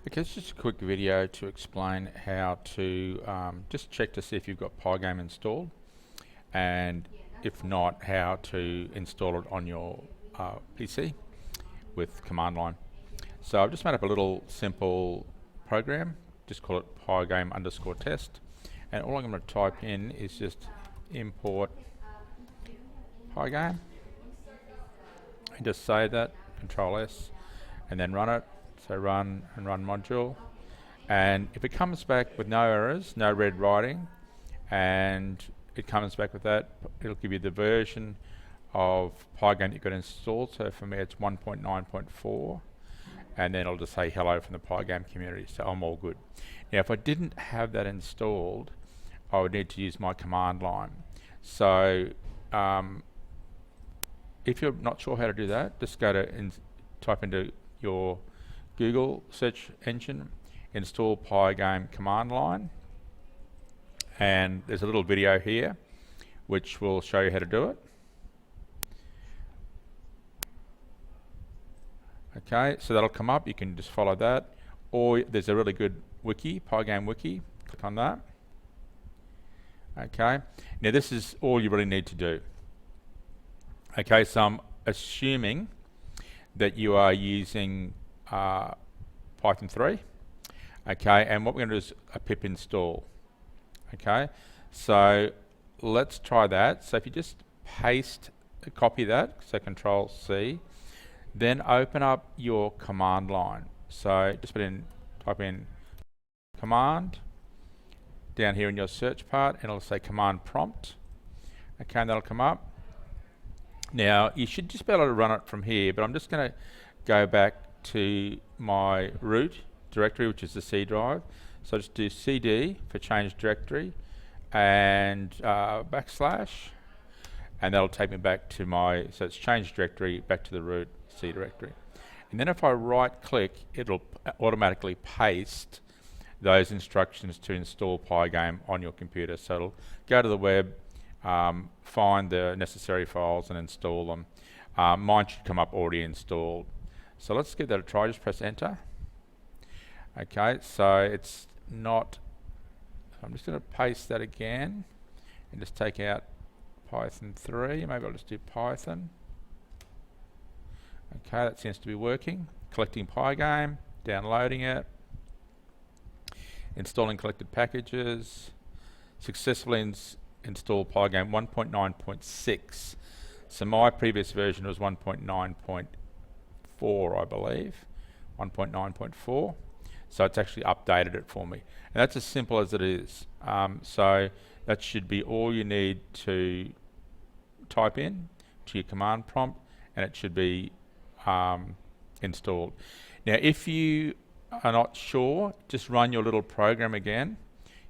Okay, it's just a quick video to explain how to just check to see if you've got Pygame installed, and if not, how to install it on your PC with command line. So I've just made up a little simple program, just call it Pygame_test, and all I'm going to type in is just import Pygame, and just save that, Control S, and then run it. So run and run module, and if it comes back with no errors, no red writing, and it comes back with that, it'll give you the version of Pygame you've got installed. So for me it's 1.9.4, and then it'll just say hello from the Pygame community, so I'm all good. Now if I didn't have that installed, I would need to use my command line. So if you're not sure how to do that, just go to type into your Google search engine, install Pygame command line, and there's a little video here which will show you how to do it. Okay, so that'll come up, you can just follow that, or there's a really good wiki, Pygame wiki, click on that. Okay, now this is all you really need to do. Okay, so I'm assuming that you are using Python 3. Okay, and what we're going to do is a pip install. Okay, so let's try that. So if you just copy that, so Control C, then open up your command line. So just type in command down here in your search part, and it'll say command prompt. Okay, and that'll come up. Now you should just be able to run it from here, but I'm just going to go back to my root directory, which is the C drive. So just do CD for change directory and backslash, and that'll take me back to so it's change directory, back to the root C directory. And then if I right click, it'll automatically paste those instructions to install Pygame on your computer. So it'll go to the web, find the necessary files and install them. Mine should come up already installed. So let's give that a try, just press enter. Okay, so it's not, I'm just going to paste that again and just take out Python 3, maybe I'll just do Python. Okay, that seems to be working. Collecting Pygame, downloading it, installing collected packages, successfully installed Pygame 1.9.6. So my previous version was 1.9.4, I believe, 1.9.4. So it's actually updated it for me. And that's as simple as it is. So that should be all you need to type in to your command prompt, and it should be installed. Now if you are not sure, just run your little program again,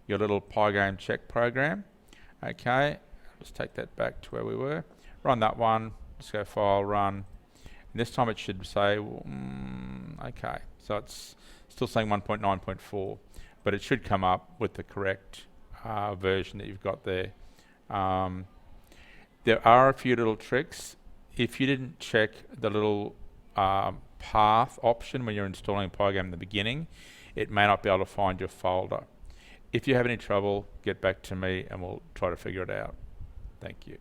your little Pygame check program. Okay, let's take that back to where we were. Run that one, just go file, run. And this time it should say, okay, so it's still saying 1.9.4, but it should come up with the correct version that you've got there. There are a few little tricks. If you didn't check the little path option when you're installing Pygame in the beginning, it may not be able to find your folder. If you have any trouble, get back to me and we'll try to figure it out. Thank you.